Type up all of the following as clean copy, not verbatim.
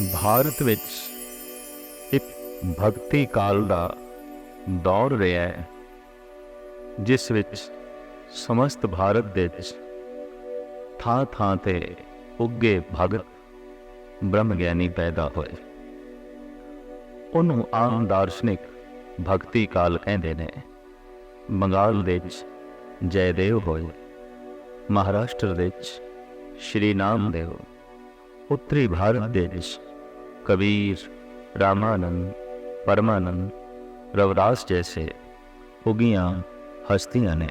ਭਾਰਤ ਵਿੱਚ ਇੱਕ ਭਗਤੀ ਕਾਲ ਦਾ ਦੌਰ ਰਿਹਾ ਹੈ, ਜਿਸ ਵਿੱਚ ਸਮਸਤ ਭਾਰਤ ਦੇ ਵਿੱਚ ਥਾਂ ਥਾਂ ਤੇ ਉੱਗੇ ਭਗਤ ਬ੍ਰਹਮ ਗਿਆਨੀ ਪੈਦਾ ਹੋਏ। ਉਹਨੂੰ ਆਮ ਦਾਰਸ਼ਨਿਕ ਭਗਤੀ ਕਾਲ ਕਹਿੰਦੇ ਨੇ। ਬੰਗਾਲ ਦੇ ਵਿੱਚ ਜੈਦੇਵ ਹੋਏ, ਮਹਾਰਾਸ਼ਟਰ ਦੇ ਵਿੱਚ ਸ਼੍ਰੀ ਨਾਮਦੇਵ, ਉੱਤਰੀ ਭਾਰਤ ਦੇ ਵਿੱਚ ਕਬੀਰ, ਰਾਮਾਨੰਦ, ਪਰਮਾਨੰਦ, ਰਵਿਦਾਸ ਜੈਸੇ ਉੱਗੀਆਂ ਹਸਤੀਆਂ ਨੇ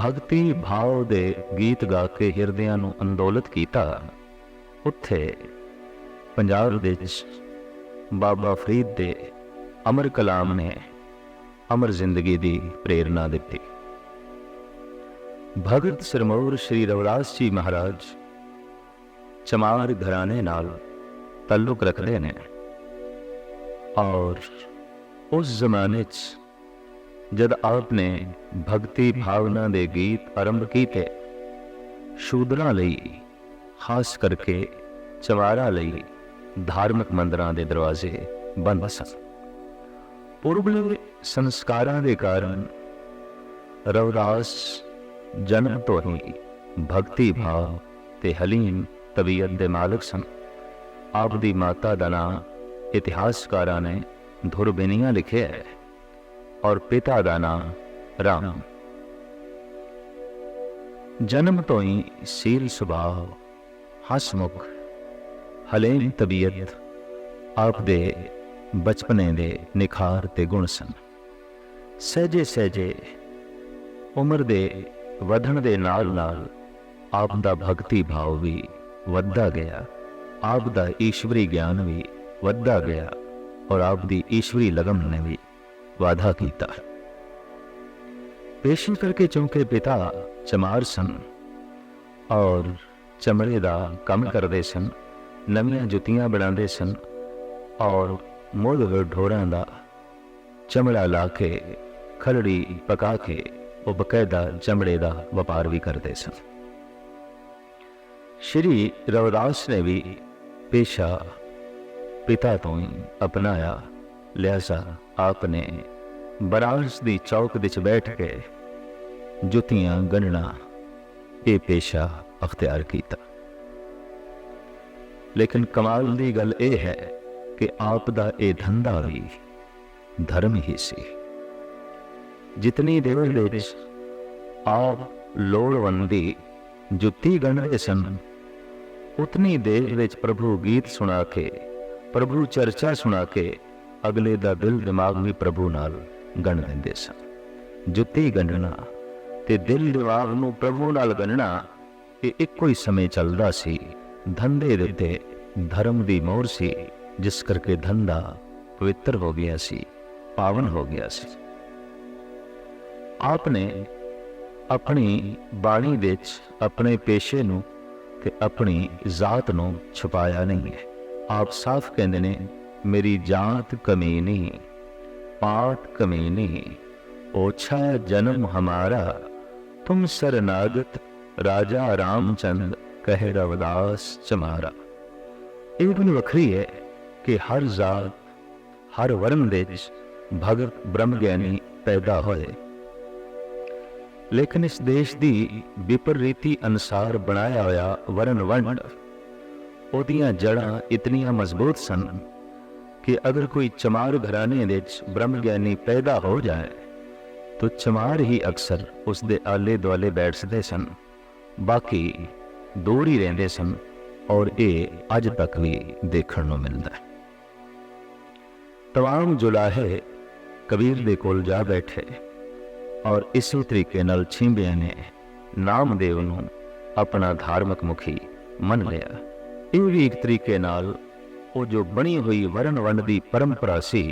ਭਗਤੀ ਭਾਵ ਦੇ ਗੀਤ ਗਾ ਕੇ ਹਿਰਦਿਆਂ ਨੂੰ ਅੰਦੋਲਿਤ ਕੀਤਾ। ਉੱਥੇ ਪੰਜਾਬ ਦੇ ਵਿੱਚ ਬਾਬਾ ਫਰੀਦ ਦੇ ਅਮਰ ਕਲਾਮ ਨੇ ਅਮਰ ਜ਼ਿੰਦਗੀ ਦੀ ਪ੍ਰੇਰਨਾ ਦਿੱਤੀ। ਭਗਤ ਸਿਰਮੌਰ ਸ਼੍ਰੀ ਰਵਿਦਾਸ ਜੀ ਮਹਾਰਾਜ ਚਮਾਰ ਘਰਾਣੇ ਨਾਲ ਤਾਲੁਕ ਰੱਖਦੇ ਨੇ, ਔਰ ਉਸ ਜ਼ਮਾਨੇ 'ਚ ਜਦ ਆਪ ਨੇ ਭਗਤੀ ਭਾਵਨਾ ਦੇ ਗੀਤ ਆਰੰਭ ਕੀਤੇ, ਸ਼ੂਦਰਾਂ ਲਈ, ਖਾਸ ਕਰਕੇ ਚਮਾਰਾਂ ਲਈ ਧਾਰਮਿਕ ਮੰਦਰਾਂ ਦੇ ਦਰਵਾਜ਼ੇ ਬੰਦ ਸਨ। ਪੂਰਬਲੇ ਸੰਸਕਾਰਾਂ ਦੇ ਕਾਰਨ ਰਵਿਦਾਸ ਜਨਮ ਤੋਂ ਹੀ ਭਗਤੀ ਭਾਵ ਤੇ ਹਲੀਮ ਤਬੀਅਤ ਦੇ ਮਾਲਕ ਸਨ। ਆਪ ਦੀ ਮਾਤਾ ਦਾ ਨਾਂ ਇਤਿਹਾਸਕਾਰਾਂ ਨੇ ਧੁਰਬਿਨੀਆ ਲਿਖਿਆ ਹੈ, ਔਰ ਪਿਤਾ ਦਾ ਨਾਂ ਰਾਮ। ਜਨਮ ਤੋਂ ਹੀ ਸੀਲ ਸੁਭਾਅ, ਹਸਮੁਖ, ਹਲੀਮ ਤਬੀਅਤ ਆਪ ਦੇ ਬਚਪਨੇ ਦੇ ਨਿਖਾਰ ਤੇ ਗੁਣ ਸਨ। ਸਹਿਜੇ ਸਹਿਜੇ ਉਮਰ ਦੇ ਵਧਣ ਦੇ ਨਾਲ ਨਾਲ ਆਪ ਦਾ ਭਗਤੀ ਭਾਵ ਵੀ ਵੱਧਦਾ ਗਿਆ, ਆਪ ਦਾ ਈਸ਼ਵਰੀ ਗਿਆਨ ਵੀ ਵੱਧਦਾ ਗਿਆ, ਔਰ ਆਪ ਦੀ ਈਸ਼ਵਰੀ ਲਗਨ ਨੇ ਵੀ ਵਾਧਾ ਕੀਤਾ। ਪੇਸ਼ੀ ਕਰਕੇ ਚੌਂਕੇ ਪਿਤਾ ਚਮਾਰ ਸਨ ਔਰ ਚਮੜੇ ਦਾ ਕੰਮ ਕਰਦੇ ਸਨ, ਨਵੀਆਂ ਜੁੱਤੀਆਂ ਬਣਾਉਂਦੇ ਸਨ, ਔਰ ਮੁੱਲ ਢੋਰਾਂ ਦਾ ਚਮੜਾ ਲਾ ਕੇ ਖਲੜੀ ਪਕਾ ਕੇ ਉਹ ਬਕਾਇਦਾ ਚਮੜੇ ਦਾ ਵਪਾਰ ਵੀ ਕਰਦੇ ਸਨ। ਸ਼੍ਰੀ ਰਵਿਦਾਸ ਨੇ ਵੀ ਪੇਸ਼ਾ ਪਿਤਾ ਤੋਂ ਹੀ ਅਪਣਾਇਆ, ਲਿਹਾਜ਼ਾ ਆਪ ਨੇ ਬਨਾਰਸ ਦੀ ਚੌਕ ਵਿੱਚ ਬੈਠ ਕੇ ਜੁੱਤੀਆਂ ਗੰਢਣਾ ਇਹ ਪੇਸ਼ਾ ਅਖਤਿਆਰ ਕੀਤਾ। ਲੇਕਿਨ ਕਮਾਲ ਦੀ ਗੱਲ ਇਹ ਹੈ ਕਿ ਆਪ ਦਾ ਇਹ ਧੰਦਾ ਵੀ ਧਰਮ ਹੀ ਸੀ। ਜਿਤਨੀ ਦੇਰ ਦੇ ਵਿੱਚ ਆਪ ਲੋੜਵੰਦ ਦੀ ਜੁੱਤੀ ਗੰਢਦੇ ਸਨ, ਉਤਨੀ ਦੇਰ ਵਿੱਚ ਪ੍ਰਭੂ ਗੀਤ ਸੁਣਾ ਕੇ, ਪ੍ਰਭੂ ਚਰਚਾ ਸੁਣਾ ਕੇ ਅਗਲੇ ਦਾ ਦਿਲ ਦਿਮਾਗ ਵੀ ਪ੍ਰਭੂ ਨਾਲ ਗੰਢ ਦਿੰਦੇ ਸਨ। ਜੁੱਤੀ ਗੰਢਣਾ ਤੇ ਦਿਲ ਦਿਮਾਗ ਨੂੰ ਪ੍ਰਭੂ ਨਾਲ ਗੰਢਣਾ ਇਹ ਇੱਕੋ ਹੀ ਸਮੇਂ ਚੱਲਦਾ ਸੀ। ਧੰਦੇ ਦੇ ਉੱਤੇ ਧਰਮ ਦੀ ਮੋਹਰ ਸੀ, ਜਿਸ ਕਰਕੇ ਧੰਦਾ ਪਵਿੱਤਰ ਹੋ ਗਿਆ ਸੀ, ਪਾਵਨ ਹੋ ਗਿਆ ਸੀ। ਆਪ ਨੇ ਆਪਣੀ ਬਾਣੀ ਵਿੱਚ ਆਪਣੇ ਪੇਸ਼ੇ ਨੂੰ ਤੇ ਆਪਣੀ ਜ਼ਾਤ ਨੂੰ ਛੁਪਾਇਆ ਨਹੀਂ ਹੈ। ਆਪ ਸਾਫ਼ ਕਹਿੰਦੇ ਨੇ, ਮੇਰੀ ਜਾਤ ਕਮੀਨੀ, ਪਾਤ ਕਮੀਨੀ, ओछा जन्म हमारा, तुम सरनागत राजा रामचंद कहे रविदास चमारा। ਇਹ ਗੱਲ ਵੱਖਰੀ ਹੈ ਕਿ ਹਰ ਜ਼ਾਤ, ਹਰ ਵਰਨ ਦੇ ਵਿੱਚ ਭਗਤ ਬ੍ਰਹਮ ਗਿਆਨੀ ਪੈਦਾ ਹੋਏ, ਲੇਕਿਨ ਇਸ ਦੇਸ਼ ਦੀ ਵਿਪਰੀਤੀ ਅਨੁਸਾਰ ਬਣਾਇਆ ਹੋਇਆ ਵਰਨ ਵੰਡ, ਉਹਦੀਆਂ ਜੜ੍ਹਾਂ ਇਤਨੀਆਂ ਮਜ਼ਬੂਤ ਸਨ ਕਿ ਅਗਰ ਕੋਈ ਚਮਾਰ ਘਰਾਣੇ ਦੇ ਵਿੱਚ ਬ੍ਰਹਮ ਗਿਆਨੀ ਪੈਦਾ ਹੋ ਜਾਏ तो चमार ही अक्सर उसके आले दुआले बैठते सन, बाकी दूर ही रहते सन, और ये अज तक भी देखने को मिलता है। तमाम जुलाहे कबीर दे कोल जा बैठे, और इसी तरीके नाल छिंबिया ने नामदेव नूं अपना धार्मिक मुखी मन लिया। ये भी एक तरीके नाल वो जो बनी हुई वरण वंड की परंपरा सी,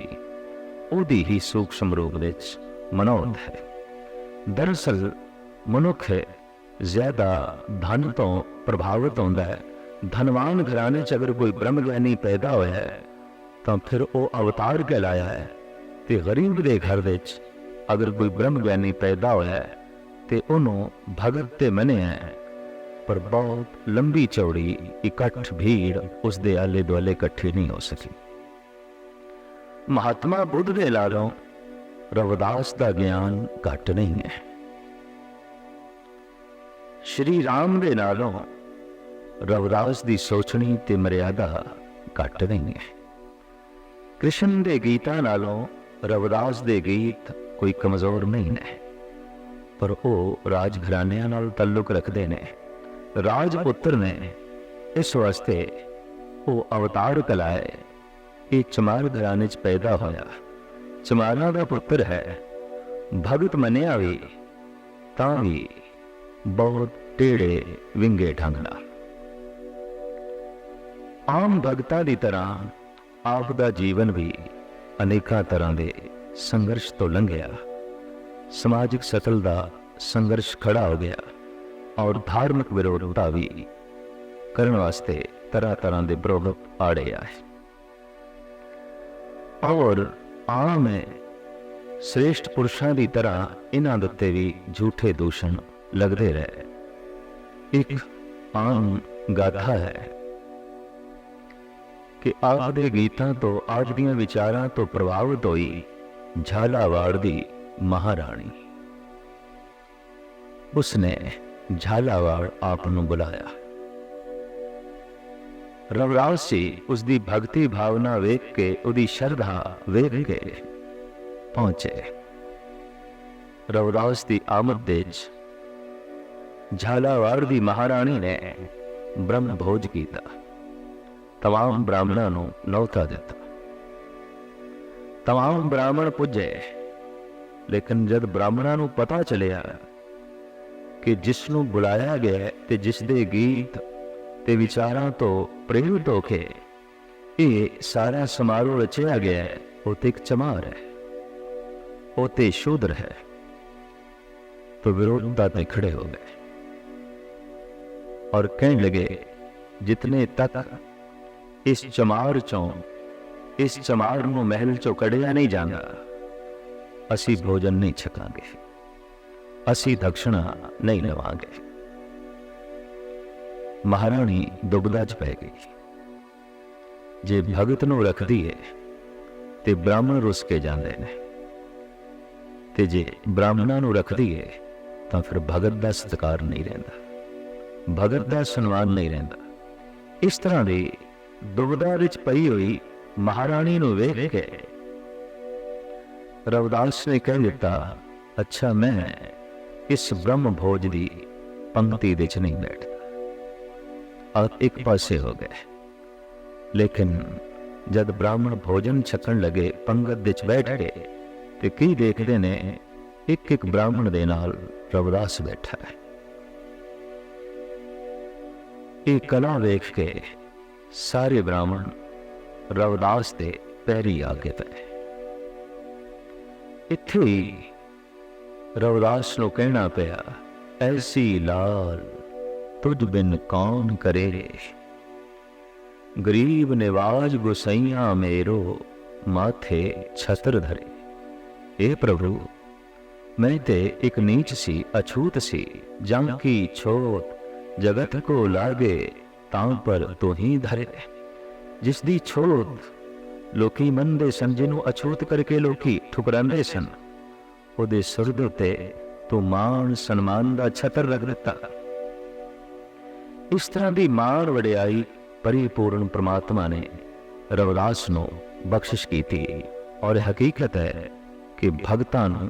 उहदी ही सूक्ष्म रूप विच मनोद है। दरअसल मनुख ज्यादा धन तो प्रभावित होता है। धनवान घराने च अगर कोई ब्रह्म ज्ञानी पैदा होया है तो फिर वो अवतार कहलाया है, तो गरीब के घर विच अगर कोई ब्रह्म ज्ञानी पैदा होया है तो उन्होंने भगत ते मनिया है, पर बहुत लंबी चौड़ी इकट्ठ भीड़ उसके आले दुआले इकट्ठी नहीं हो सकी। महात्मा बुद्ध दे लालों रविदास का ज्ञान घट नहीं है, श्री राम दे नालों रविदास की सोचनी ते मर्यादा घट नहीं है। कृष्ण दे गीतां नालों रविदास दे गीत कोई कमजोर नहीं है, पर वो राज घरानियां नाल तल्लुक रखते ने। राजपुत्र ने इस वास्ते वो अवतार कलाए। ये चमार घराने च पैदा होया, चमारा दा पुत्र है, भगत मनिया भी तां भी बहुत टेढ़े विंगे ढंग नाल। आम भगतां दी तरह आप दा जीवन भी अनेकां तरह दे संघर्ष तो लंघिया। समाजिक सतल दा संघर्ष खड़ा हो गया और धार्मिक विरोधता भी करने वास्ते तरह तरह के विरोध आड़े आए। और आम है श्रेष्ठ पुरुषों की तरह इन्हां उत्ते भी झूठे दूषण लगते रहे। एक आम गाथा है कि आप दे गीतां तो आज दियां विचारां तो प्रभावित होई झालावाड़ दी महाराणी। उसने झालावाड़ आप नूं बुलाया। रविदास जी उसकी भक्ति भावना वेख के, उसकी श्रद्धा वेख के पहुंचे। रविदास की आमद दे झालावाड़ की महारानी ने ब्रह्म भोज किया, तमाम ब्राह्मणों नूं न्योता दिता। तमाम ब्राह्मण पुजे, लेकिन जब ब्राह्मणों नूं पता चलिया कि जिसनों बुलाया गया ते जिसदे गीत ते विचारां तो प्रेरित होके ये सारा समारोह रचिया गया है, वो तो एक चमार है, वो तो शूद्र है, तो विरोधता में खड़े हो गए और कहने लगे जितने तक इस चमार चों, इस चमार नूं महल चों कढ़िया नहीं जांदा, असी भोजन नहीं छकांगे, असी दक्षिणा नहीं लवांगे। महाराणी दुबदा च पै गई। जे भगत नूं रखदी है ते ब्राह्मण रुस के जांदे ने, ते जे ब्राह्मणां नूं रखदी है तां फिर भगत दा सत्कार नहीं रहिंदा, भगत दा सन्मान नहीं रहिंदा। इस तरह दी दुबदा विच पई हुई महाराणी नूं वेख के रविदास ने कह दिता, अच्छा मैं इस ब्रह्म भोज की पंक्ति दे च नहीं बैठता। और एक पासे हो गए। लेकिन जब ब्राह्मण भोजन छकन लगे, पंगत दे च बैठ गए, तो की देखते ने एक एक ब्राह्मण दे नाल रविदास बैठा है। ये कला वेख के सारे ब्राह्मण रविदास दे पैरी आगे पे। इत्थे ही रविदास नूं कहना पिया, ऐसी लाल तुझ बिन कौन करे, गरीब निवाज गुसैया मेरो माथे छत्र धरे। ए प्रभु, मैं ते एक नीच सी अछूत सी, जंग की छोट जगत को लागे तां पर तो ही धरे। जिसदी छोट लोकी मंदे सन, जिन्हों अछूत करके लोकी ठुकरांदे सन, उहदे सिर दे उत्ते तो मान सन्मान दा छत्र रख दिता। इस तरह की मान वडियाई परिपूर्ण परमात्मा ने रविदास नूं बख्शिश की थी। और हकीकत है कि भगतां नूं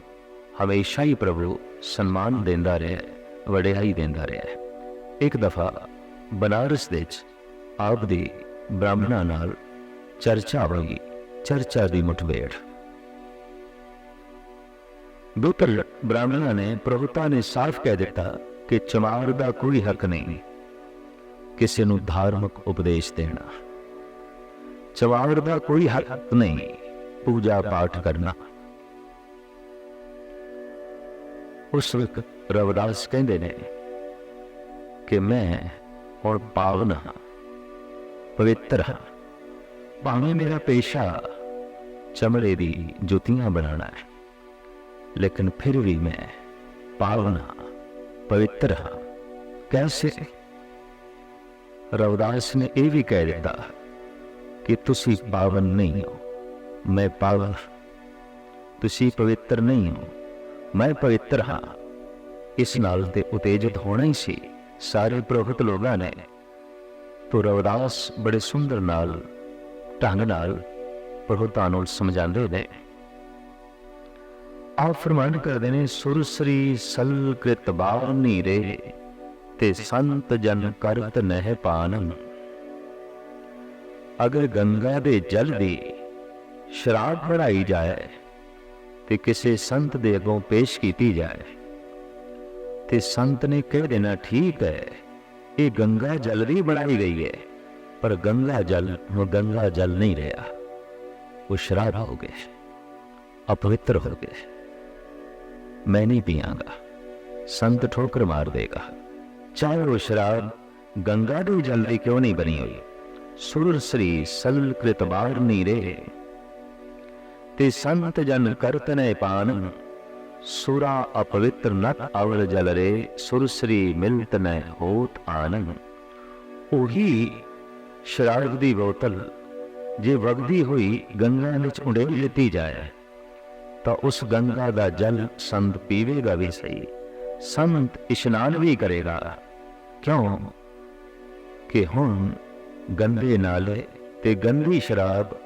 हमेशा ही प्रभु सन्मान देंदा रहा, वडियाई देंदा रहा। एक दफा बनारस दे आप दी ब्राह्मणां नाल चर्चा हुई, चर्चा की मुठभेड़। दूतर ब्राह्मणों ने प्रभुता ने साफ कह दिता कि चमार का कोई हक नहीं किसी नूं धार्मिक उपदेश देना, चमार का कोई हक नहीं पूजा पाठ करना। उस वक्त रविदास कहते ने कि मैं हुण पावन हाँ, पवित्र हाँ, भावें मेरा पेशा चमड़े की जुतियां बनाना है, लेकिन फिर भी मैं पावन हाँ, पवित्र हाँ। कैसे? रविदास ने यह भी कह दिता कि तुसी पावन नहीं हो, मैं पावन। तुसी पवित्र नहीं हो, मैं पवित्र हाँ। इस नाल ते उत्तेजित होना ही सी सारे पुरोहित लोगों ने। तो रविदास बड़े सुंदर नाल ढंग नाल पुरोहितां नूं समझाते ने। आप फरमान करते ने, सुरसरी सलकृत बानी रे ते संत जन करत नह पान। अगर गंगा दे जल दी शराब बढ़ाई जाए ते किसी संत दे अगों पेश की जाए ते संत ने कह देना, ठीक है ये गंगा जल भी बनाई गई है, पर गंगा जल वो गंगा जल नहीं रहा, वो शराब हो गए, अपवित्र हो गए, मैं नहीं पियांगा। संत ठोकर मार देगा, चाहे वो शराब गंगा के जल की क्यों नहीं बनी हुई। सुरसरी सलकृत बारनी रे ते संत जन करत न पान। सुरा अपवित्र नत अवल जल रे, सुरसरी मिलत न होत आनंद। ओही शराब दी बोतल जे वगदी हुई गंगा विच उंडेल लीती जाए तो उस गंगा दा जल संत पीवेगा भी सही, संत इशनान भी करेगा। क्यों कि हुण गंदे नाले ते गंदी शराब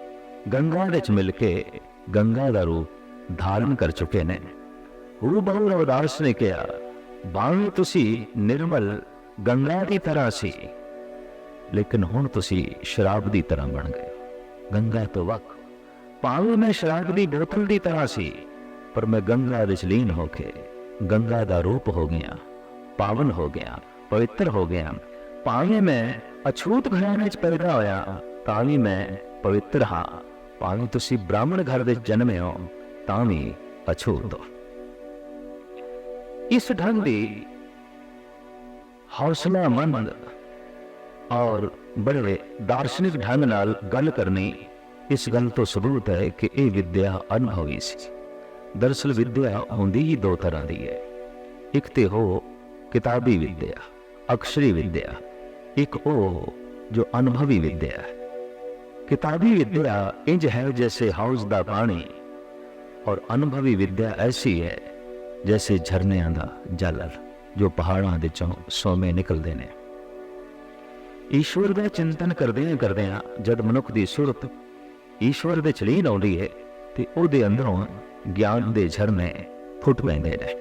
गंगा विच मिल के गंगा दा रूप धारण कर चुके ने। बहु रविदास ने कहा, भावें तुसी निर्मल गंगा की तरह सी, लेकिन हुण तुसी शराब की तरह बन गए, गंगा तो वख। भावें मैं शराब की बोतल की तरह सी, पर मैं गंगा विच लीन होके गंगा का रूप हो गया, पावन हो गया, पवित्र हो गया। भावें मैं अछूत घराने च पैदा होया, तां भी मैं पवित्र हाँ। भावें तुसी ब्राह्मण घर विच जन्मे हो, तां भी अछूत हो। इस ढंग की हौसलामंद और बड़े दार्शनिक ढंग नाल गल करनी, इस गल तो सबूत है कि यह विद्या अनुभवी सी। दरअसल विद्या होंदी ही दो तरह की है, एक तो हो किताबी विद्या, अक्षरी विद्या, एक वो जो अनुभवी विद्या है। किताबी विद्या इंज है जैसे हाउस दा पानी, और अनुभवी विद्या ऐसी है जैसे झरनियां दा जल जो पहाड़ों दे चों सोमे निकलते हैं। ईश्वर का चिंतन करदे करदियां जब मनुख की सुरत ईश्वर दे लीन आउंदी है ते उहदे अंदरों ज्ञान के झरने फुट पैंदे ने।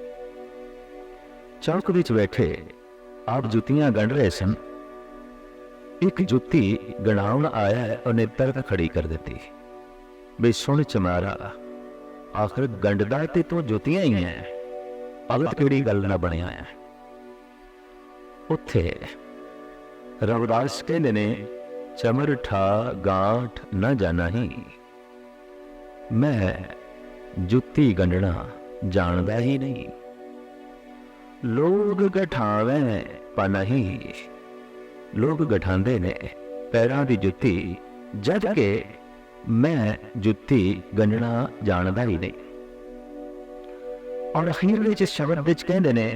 चौक विच बैठे आप जुत्तियां गंढ रहे सन। एक जुत्ती गणाउण आया, उन्हें तरक खड़ी कर दी, बे सुन चमारा, आखिर गंढदा ते तू जुत्तियां ही है, भगत किहड़ी गल ना बनिया है। उत्थे रविदास कहते ने, चमर ठा गांठ न जाना ही, मैं जुत्ती गंढना जानदा ही नहीं। लोग गठावे पर नहीं, लोग गठांदे ने पैरां दी जुत्ती, जद के मैं जुत्ती गंढना जानदा ही नहीं। और अखीर विच शब्द विच कहंदे ने,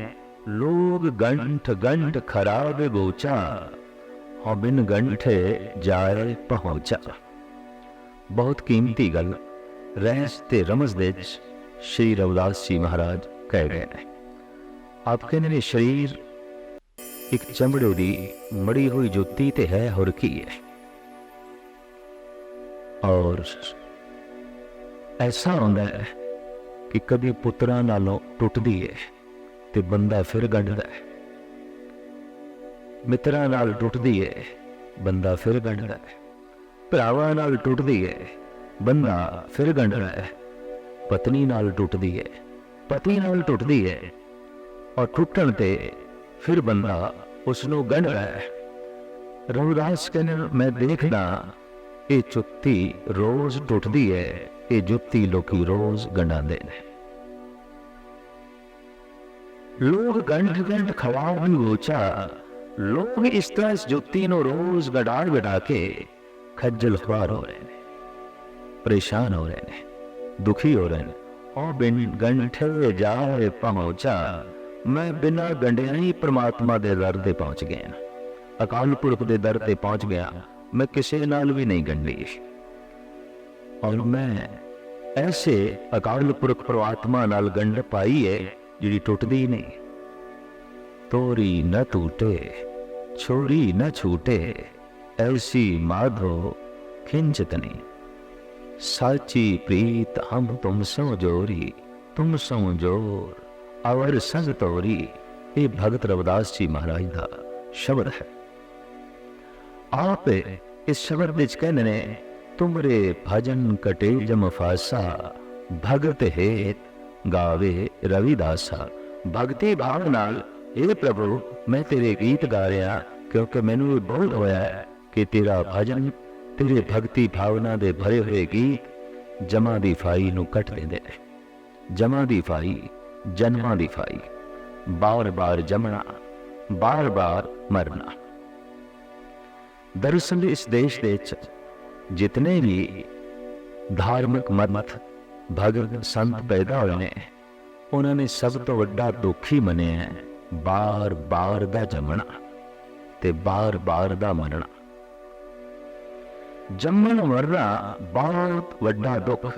लोग गंठ गंठ खराब गोचा, और बिन गंठे जाए पहुंचा। बहुत कीमती गल रहस ते रमज दे श्री रविदास जी महाराज कह गए हैं। आप कहते ने, शरीर एक चमड़े की मड़ी हुई जुत्ती ते है, होर की है। और ऐसा होता है कि कभी पुत्रा नालों टुटदी है ते बंदा फिर गंढदा है, मित्रां नाल टुटदी है बंदा फिर गंढदा है, भरावां नाल टुटदी है बंदा फिर गंढदा है, पत्नी नाल टुटदी है, पति नाल टुटदी है, और टुटण ते फिर बंदा उसनों गंढदा है। रविदास कहने, मैं देखदा ये जुत्ती रोज टुटदी है, ये जुत्ती लोकी रोज गंढांदे ने। लोग गंढ गंढ खवा भी गोचा, लोग इस तरह इस जुत्ती नो रोज गड़ा गड़ा के खज्जल खुआर हो रहे हैं, परेशान हो रहे हैं, दुखी हो रहे हैं। और बिन गंठे जाए पहुंचा, मैं बिना गंढिया ही परमात्मा दे दर ते पहुंच गया। अकाल पुरख के दर ते पहुंच गया, मैं किसी नाल भी नहीं गंढी। और मैं ऐसे अकाल पुरख परमात्मा नाल गंढ पाई है जिहड़ी टुटदी ही नहीं। तोरी न टूटे छोरी न छूटे, ऐसी माधो खिंचत नहीं। साची प्रीत हम तुम सो जोरी, तुम सो जोर अवर संग तोरी। ये भगत रविदास जी महाराज का शब्द है। आप इस शब्द विच कहने ने, तुमरे भजन कटे जम फासा, भगत हेत गावे रविदासा। भगती भाव नाल, हे प्रभु मैं तेरे गीत गा रहा, क्योंकि मैनू भी बहुत होया है कि तेरा भजन, तेरे भगती भावना दे भरे हुए गीत जमा दी फाई नू कट देंदे ने। जमा दी फाई, जन्मां दी फाई, बार बार जमना, बार बार मरना। दरअसल इस देश दे जितने भी धार्मिक मत भगत संत पैदा होए ने, उन्होंने सब तो वड्डा दुख ही मनिया है बार बार दा जमना ते बार बार दा मरना। जमन मरना बहुत वड्डा दुख,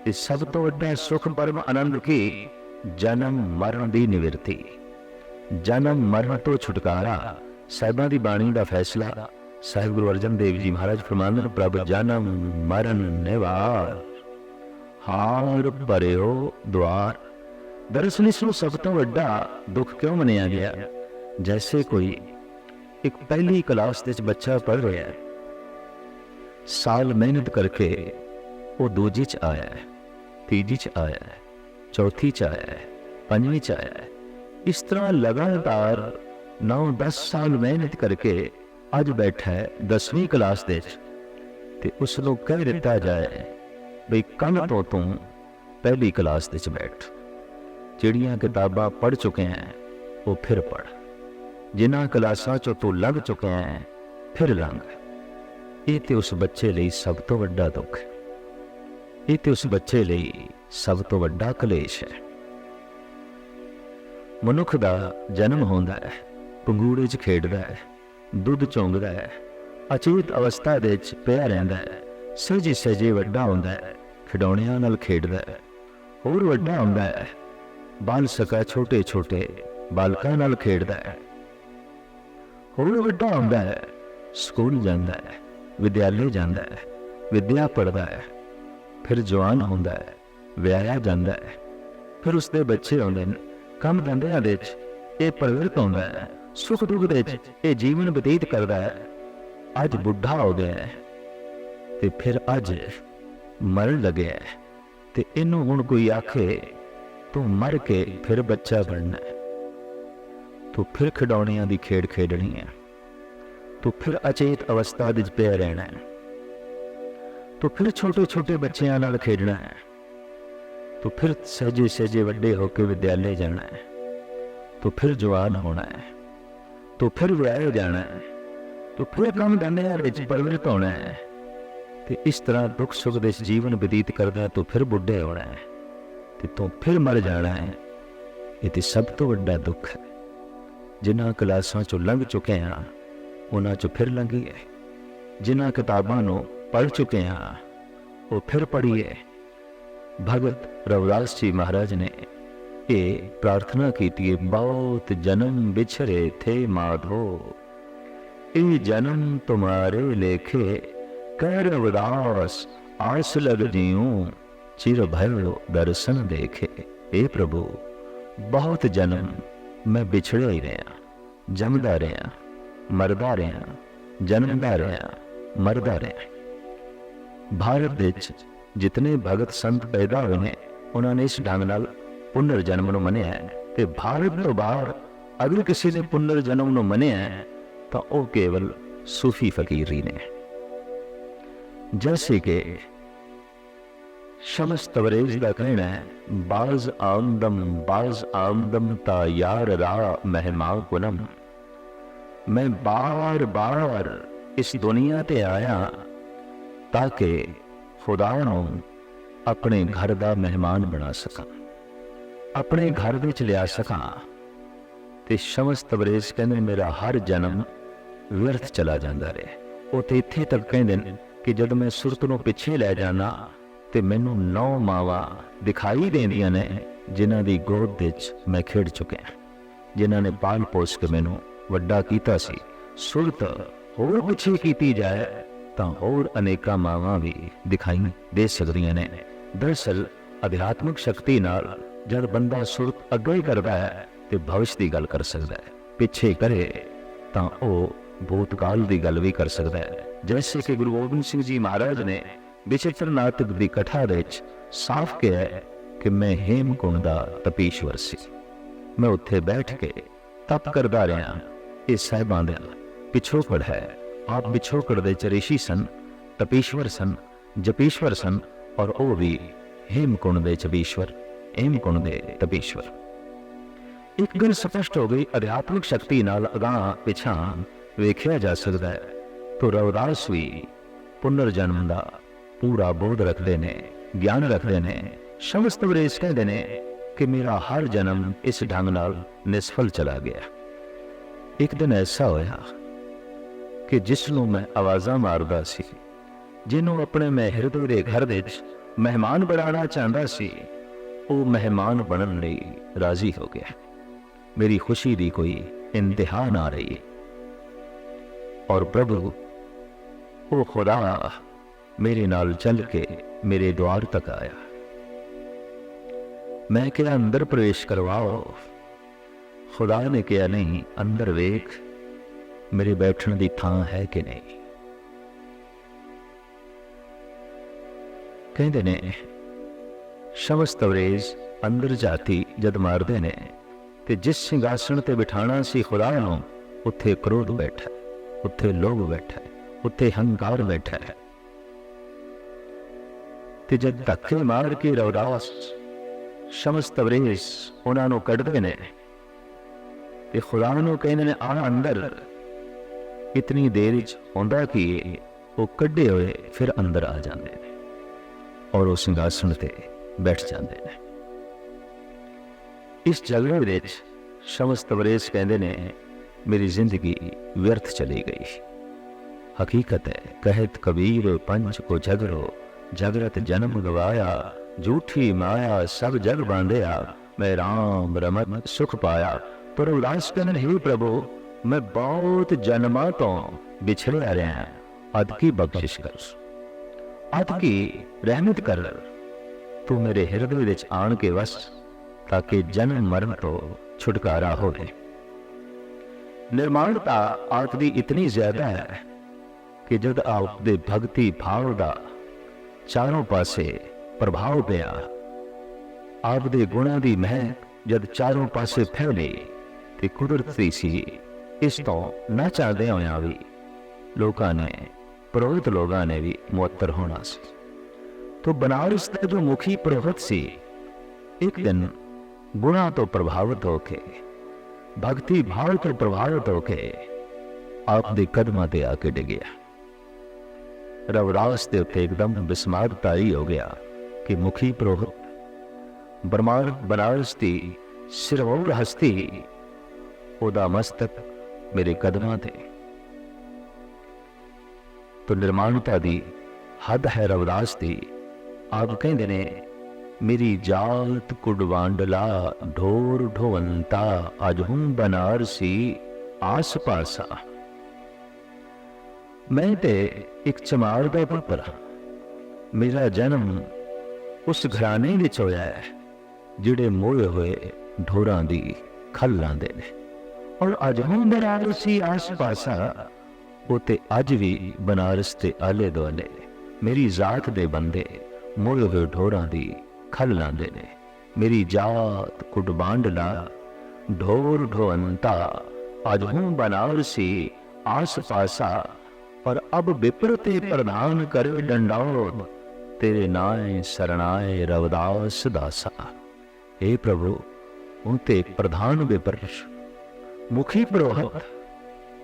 इस सब तो वड्डा सुख परम आनंद की जन्म मरण दी निवृत्ति, जन्म मरण तो छुटकारा। साहिबां दी बाणी दा फैसला साहिब गुरु अर्जन देव जी महाराज फरमांदे, प्रभ जन्म मरण निवार, हार भरियो द्वार। दरअसल इसनूं सब तो वड्डा दुख क्यों मनिया गया? जैसे कोई एक पहली क्लास दे बच्चा पढ़ रहा है, साल मेहनत करके वो दूजी च आया है, तीजी च आया है, चौथी च आया है, पंजवीं च आया है। इस तरह लगातार 9-10 साल मेहनत करके अज बैठा है 10वीं क्लास दे ते उसनूं कह दिता जाए बई कल तो तू पहली क्लास दे बैठ। जिहड़ियां किताबां पढ़ चुके हैं वो फिर पढ़, जिन्हां क्लासां चों तू लंघ चुके हैं फिर लंघ। ये तो उस बच्चे लिए सब तो वड्डा दुख है, ये तो उस बच्चे लिए सब तो वड्डा कलेश है। मनुख दा जन्म होंदा है, पंगूड़े च खेडदा है, दुध चोंगदा है, अचेत अवस्था दे च पिया रहिंदा है, सहजे सहजे वड्डा होंदा है, खिडौणियां नाल खेडदा है, होर वड्डा होंदा है, बाल सका छोटे छोटे बालकां नाल खेडदा है, होर वड्डा होंदा है, स्कूल जांदा है, विद्यालय जांदा है, विद्या पढ़दा है, फिर जवान होंदा है, विआहिया जांदा है, फिर उसदे बच्चे होंदे ने, कम धंधियां दे च ये प्रवृत्त होंदा है, सुख दुख दे च ये जीवन बतीत करदा है। अज बुढ़ा हो गया है ते फिर अज मरण लगे है, ते इनू हुण कोई आखे तू मर के फिर बच्चा बनना है, तू फिर खिडौणियां दी खेड खेडनी है, तू फिर अचेत अवस्था विच पिया रहना है, तू फिर छोटे छोटे बच्चों नाल खेडना है, तू फिर सहजे सहजे वड्डे होकर विद्यालय जाना है, तू फिर जवान होना है, तू फिर विआह जाना है, तू फिर कम धंधियां विच प्रवृत्त होना है, ते इस तरह दुख सुख दे जीवन बतीत करदा तू फिर बुढ़े होना है, ते तू फिर मर जाना है। ये ते सब तो वड्डा दुख है। जिन्हां क्लासां चों लंघ चुके हैं उन्हां चों फिर लंघीए, जिन्हां किताबां नूं पढ़ चुके हैं वो फिर पढ़िए। भगत रविदास जी महाराज ने ये प्रार्थना की थी, बहुत जन्म बिछरे थे माधो, ये जन्म तुम्हारे लेखे, कह रविदास आस लग जीऊं, चिर भयो दर्शन देखे। हे प्रभु बहुत जन्म मैं बिछड़े ही रहा, जमदा रहा, मरदा रहा, जन्मदा रहा, मरदा रहा। भारत विच जितने भगत संत पैदा हुए हैं उन्होंने इस ढंग नाल पुनर्जन्म नूं मनिया है, ते भारत तो बाहर अगर किसी ने पुनर्जन्म नूं मनिया है तो वह केवल सूफी फकीर ही ने। जैसे कि शमस तबरेज़ का कहना है, बाज आमदम ता यार रा मेहमा कुनम। मैं बार बार इस दुनिया ते आया ताकि खुदा नूं अपने घर का मेहमान बना सका, अपने घर विच लिया सका। ते शमस तबरेज़ कहते मेरा हर जन्म ਵਿਅਰਥ ਚਲਾ ਜਾਂਦਾ ਰਿਹਾ। ਉਹ ਤੇ ਇੱਥੇ ਤੱਕ ਕਹਿੰਦੇ ਨੇ ਕਿ ਜਦ ਮੈਂ ਸੁਰਤ ਨੂੰ ਪਿੱਛੇ ਲੈ ਜਾਣਾ ਤੇ ਮੈਨੂੰ 9 ਮਾਵਾਂ ਦਿਖਾਈ ਦੇਂਦੀਆਂ ਨੇ ਜਿਨ੍ਹਾਂ ਦੀ ਗੋਦ ਵਿੱਚ ਮੈਂ ਖੇਡ ਚੁੱਕਿਆ, ਜਿਨ੍ਹਾਂ ਨੇ ਪਾਲ ਪੋਸ ਕੇ ਮੈਨੂੰ ਵੱਡਾ ਕੀਤਾ ਸੀ। ਸੁਰਤ ਹੋਰ ਪਿੱਛੇ ਕੀਤੀ ਜਾਏ ਤਾਂ ਹੋਰ ਅਨੇਕਾਂ ਮਾਵਾਂ ਵੀ ਦਿਖਾਈ ਦੇ ਸਕਦੀਆਂ ਨੇ। ਦਰਅਸਲ ਅਧਿਆਤਮਿਕ ਸ਼ਕਤੀ ਨਾਲ ਜਦ ਬੰਦਾ ਸੁਰਤ ਅੱਗੇ ਕਰਦਾ ਹੈ ਤੇ ਭਵਿਸ਼ ਦੀ ਗੱਲ ਕਰ ਸਕਦਾ ਹੈ, ਪਿੱਛੇ ਕਰੇ ਤਾਂ ਉਹ ਭੂਤਕਾਲ ਦੀ ਗੱਲ ਵੀ ਕਰ ਸਕਦਾ ਹੈ। ਜੈਸੇ ਕਿ ਗੁਰੂ ਗੋਬਿੰਦ ਸਿੰਘ ਜੀ ਮਹਾਰਾਜ ਨੇ ਵਿਚਿਤ੍ਰ ਨਾਟਕ ਦੀ ਕਥਾ ਦੇ ਵਿੱਚ ਸਾਫ਼ ਕਿਹਾ ਹੈ ਕਿ ਮੈਂ ਹੇਮਕੁੰਡ ਦਾ ਤਪੀਸ਼ਵਰ ਸੀ, ਮੈਂ ਉੱਥੇ ਬੈਠ ਕੇ ਤਪ ਕਰਦਾ ਰਿਹਾ। ਇਹ ਸਾਹਿਬਾਂ ਦਾ ਪਿਛੋਕੜ ਹੈ। ਆਪ ਪਿਛੋਕੜ ਦੇ ਚ ਰਿਸ਼ੀ ਸਨ, ਤਪੀਸ਼ਵਰ ਸਨ, ਜਪੀਸ਼ਵਰ ਸਨ, ਔਰ ਉਹ ਵੀ ਹੇਮਕੁੰਡ ਦੇ ਚਪੀਸ਼ਵਰ, ਹੇਮਕੁੰਡ ਦੇ ਤਪੀਸ਼ਵਰ। ਇੱਕ ਗੱਲ ਸਪਸ਼ਟ ਹੋ ਗਈ, ਅਧਿਆਤਮਿਕ ਸ਼ਕਤੀ ਨਾਲ ਅਗਾਂਹ ਪਿਛਾਂ ਵੇਖਿਆ ਜਾ ਸਕਦਾ ਹੈ। ਤੋ ਰਵਿਦਾਸ ਵੀ ਪੁਨਰ ਜਨਮ ਦਾ ਪੂਰਾ ਬੋਧ ਰੱਖਦੇ ਨੇ, ਗਿਆਨ ਰੱਖਦੇ ਨੇ। ਸਮਸਤ ਵਰੇਸ ਕਹਿੰਦੇ ਨੇ ਕਿ ਮੇਰਾ ਹਰ ਜਨਮ ਇਸ ਢੰਗ ਨਾਲ ਨਿਸਫਲ ਚਲਾ ਗਿਆ। ਇੱਕ ਦਿਨ ਐਸਾ ਹੋਇਆ ਕਿ ਜਿਸ ਨੂੰ ਮੈਂ ਆਵਾਜ਼ਾਂ ਮਾਰਦਾ ਸੀ, ਜਿਹਨੂੰ ਆਪਣੇ ਮੈਂ ਹਿਰਦੇ ਦੇ ਘਰ ਦੇ ਵਿੱਚ ਮਹਿਮਾਨ ਬਣਾਉਣਾ ਚਾਹੁੰਦਾ ਸੀ, ਉਹ ਮਹਿਮਾਨ ਬਣਨ ਲਈ ਰਾਜ਼ੀ ਹੋ ਗਿਆ। ਮੇਰੀ ਖੁਸ਼ੀ ਦੀ ਕੋਈ ਇੰਤਹਾ ਨਾ ਰਹੀ। ਔਰ ਪ੍ਰਭੂ ਉਹ ਖੁਦਾ ਮੇਰੇ ਨਾਲ ਚੱਲ ਕੇ ਮੇਰੇ द्वार तक आया। मैं क्या अंदर प्रवेश करवाओ? खुदा ने कहा नहीं, अंदर वेख मेरे बैठने की थां है कि नहीं। कहते ने समस्त अंग्रेज अंदर जाती जद मारते ने ते जिस सिंघासन ते बिठाना सी खुदा नूं, उत्थे क्रोध बैठा, उत्थे लोभ बैठा, उत्थे हंकार बैठा है। ਤੇ ਜਦ ਧੱਕੇ ਮਾਰ ਕੇ ਰਵਿਦਾਸ ਸਮਸਤ ਅੰਗਰੇਜ਼ ਉਹਨਾਂ ਨੂੰ ਕੱਢਦੇ ਨੇ ਤੇ ਖੁਦਾ ਨੂੰ ਕਹਿੰਦੇ ਨੇ ਆ ਅੰਦਰ। ਇਤਨੀ ਦੇਰ ਵਿੱਚ ਹੁੰਦਾ ਕਿ ਉਹ ਕੱਢੇ ਹੋਏ ਫਿਰ ਅੰਦਰ ਆ ਜਾਂਦੇ ਨੇ ਔਰ ਉਹ ਸਿੰਘਾਸਣ ਤੇ ਬੈਠ ਜਾਂਦੇ ਨੇ। ਇਸ ਝਗੜੇ ਵਿੱਚ ਸਮਸਤ ਅੰਗਰੇਜ਼ ਕਹਿੰਦੇ ਨੇ ਮੇਰੀ ਜ਼ਿੰਦਗੀ ਵਿਅਰਥ ਚਲੀ ਗਈ। ਹਕੀਕਤ ਹੈ ਕਹਿਤ ਕਬੀਰ ਪੰਚ ਕੋ ਝਗੜੋ, जगरत जन्म गवाया, झूठी माया सब जग बांधिया, मैं राम रमत सुख पाया। पर उदास कहन हे प्रभु मैं बहुत जन्मां तो बिछड़िया रहा, अद की बख्शिश कर, अद की रहमत कर, तू मेरे हृदय विच आन के वस, ताकि जन्म मरण तो छुटकारा होवे। निर्माणता आप दी इतनी ज्यादा है कि जद आप दे भगती भाव दा चारों पासे प्रभाव पिया, आप दे गुणा दी महक जद चारों पासे फैली ते कुदरती सी। इस तो ना चाहते होया भी लोगों ने, पुरोहित लोगों ने भी मुअत्तर होना सी। तो बनारस का जो मुखी पुरोहित सी एक दिन गुणा तो प्रभावित होके, भक्ति भाव तो प्रभावित होके आप दे कदमां ते आके डिगया। रविदास के उत्ते एकदम बिस्मार तारी हो गया कि मुखी पुरोहित बनारस की सिरवौर हस्ती ओदा मस्तक मेरे कदमां ते। तो निर्माणता दी हद है रविदास की। आप कहते ने मेरी जात कुडवांडला ढोर ढोवंता, अज हूं बनारसी आस पासा। मैं ते एक चमार दा पुत्र हां, मेरा जन्म उस घराने विच होया है जिहड़े मोए होए ढोरां दी खल लांदे ने। और अज हूं बनारसी आस पासा, वो ते अज भी बनारस ते आले दुआले मेरी जात दे बंदे मोए होए ढोरां दी खल लांदे ने। मेरी जात कुडबांडला ढोर ढोअंता, अज हूं बनारसी आस पासा। पर अब विप्रते प्रधान करे डंडौत, तेरे नाए शरणाए रविदास दासा। हे प्रभु उनते एक प्रधान विपर मुखी पुरोहित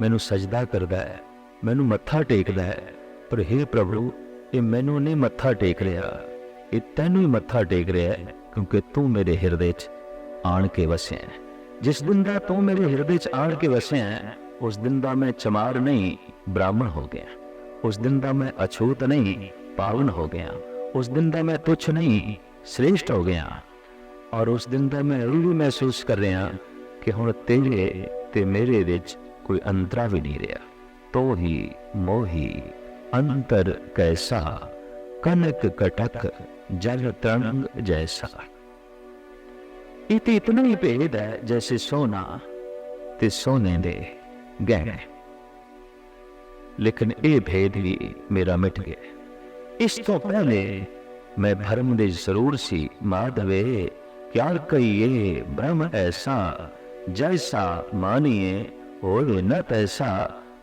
मैनू सजदा करदा है, मैनू मत्था टेकदा है। पर हे प्रभु ये मैनू नहीं मत्था टेक रहा, ये तैनू ही मत्था टेक रहा है, क्योंकि तू मेरे हृदय च आन के वसिया है। जिस दिन दा तू मेरे हृदय च आन के वसिया है उस दिन दा मैं चमार नहीं ब्राह्मण हो गया, उस दिन दा मैं अछूत नहीं पावन हो गया, उस दिन दा मैं तुच्छ नहीं श्रेष्ठ हो गया। और उस दिन दा मैं भी महसूस कर रहा कि हुण तेरे ते मेरे विच कोई अंतरा भी नहीं रहा। तो ही मोही अंतर कैसा, कनक कटक जल तरंग जैसा। इतना ही भेद है जैसे सोना ते सोने दे गहने, लेकिन ये भेद भी मेरा मिट गया। इस तो पहले मैं भरम दे जरूर सी, माधवे क्या कहिए ब्रह्म ऐसा, जैसा मानिए होए न तैसा।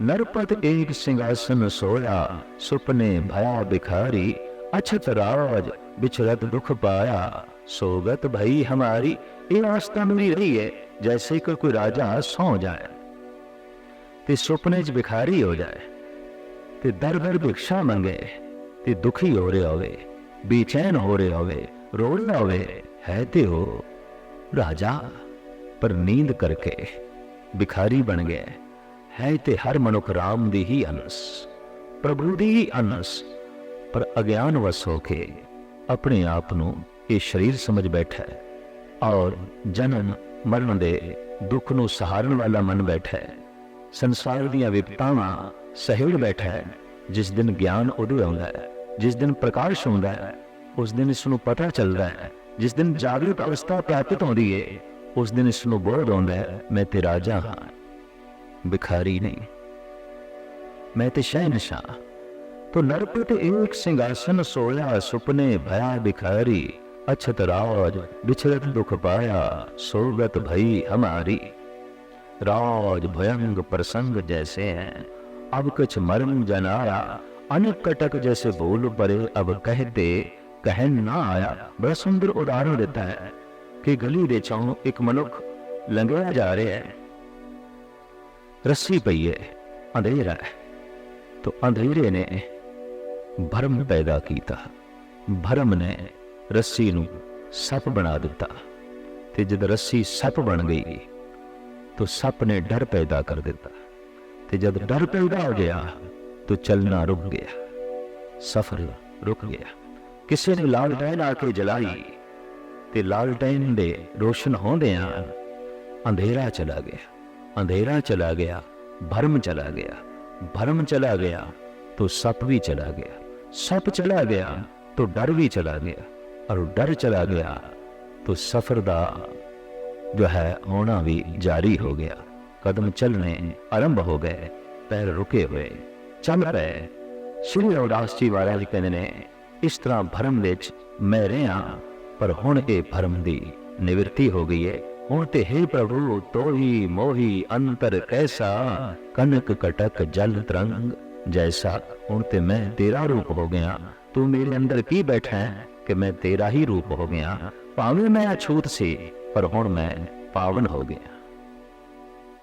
नरपत एक सिंहासन सोया, सुपने भया भिखारी, अछत राज बिछरत दुख पाया, सोगत भई हमारी। ये आस्था मेरी रही है जैसे कि कोई राजा सौ जाए ते सुपने च भिखारी हो जाए, ते दर दर भिक्षा मंगे, ते दुखी हो रहे होवे, बेचैन हो रहे होवे, रो रहा होवे, है ते हो राजा पर नींद करके भिखारी बन गए। है ते हर मनुख राम दी ही अंश, प्रभु दी ही अंश, पर अज्ञान वश होके अपने आप नू ये शरीर समझ बैठा है और जन्म मरण दे दुख नू सहारन वाला मन बैठा है, संसार दियां विपतावां सहेड़ बैठा है। जिस दिन ज्ञान उदय होंदा है, जिस दिन प्रकाश होंदा है, उस दिन इसनू पता चलता है। जिस दिन जागृत अवस्था प्राप्त होती है, उस दिन इसनू बोध होंदा है मैं ते राजा हाँ, भिखारी नहीं, मैं ते शहनशाह। तो नरपत एक सिंहासन सोया, सुपने भया भिखारी, अछत राज बिछरत दुख पाया, सोगत भई हमारी। राज भयंग प्रसंग जैसे हैं, अब कुछ मर्म जनाया, अनक कटक जैसे बोल परे, अब कहते कहन ना आया। बड़ा सुंदर उदाहरण देता है कि गली दे चों एक मनुख लंघिया जा रहा है, रस्सी पई है, अंधेरा है, तो अंधेरे ने भरम पैदा किया, भरम ने रस्सी नू सप बना दिता, ते जब रस्सी सप बन गई तो सप ने डर पैदा कर दिता, ते जब डर पैदा हो गया तो चलना रुक गया, सफर रुक गया। किसी ने लालटेन आके जलाई, ते लालटेन दे रोशन होंदियां अंधेरा चला गया, अंधेरा चला गया, भरम चला गया, भरम चला गया तो सप भी चला गया, सप चला गया तो डर भी चला गया, और डर चला गया तो सफर दा जो है होना भी जारी हो गया। कदम चलने आरंभ हो गए, पैर रुके हुए चल रहे। श्री रविदास जी महाराज कहते ने इस तरह भरम विच मैं रहा, पर हुण ये भरम दी निवृत्ति हो गई है। हुण ते हे प्रभु तोही मोही अंतर कैसा, कनक कटक जल तरंग जैसा। हुण ते मैं तेरा रूप हो गया, तू मेरे अंदर की बैठा है कि मैं तेरा ही रूप हो गया। भावें मैं अछूत सी, पर हुण मैं पावन हो गया।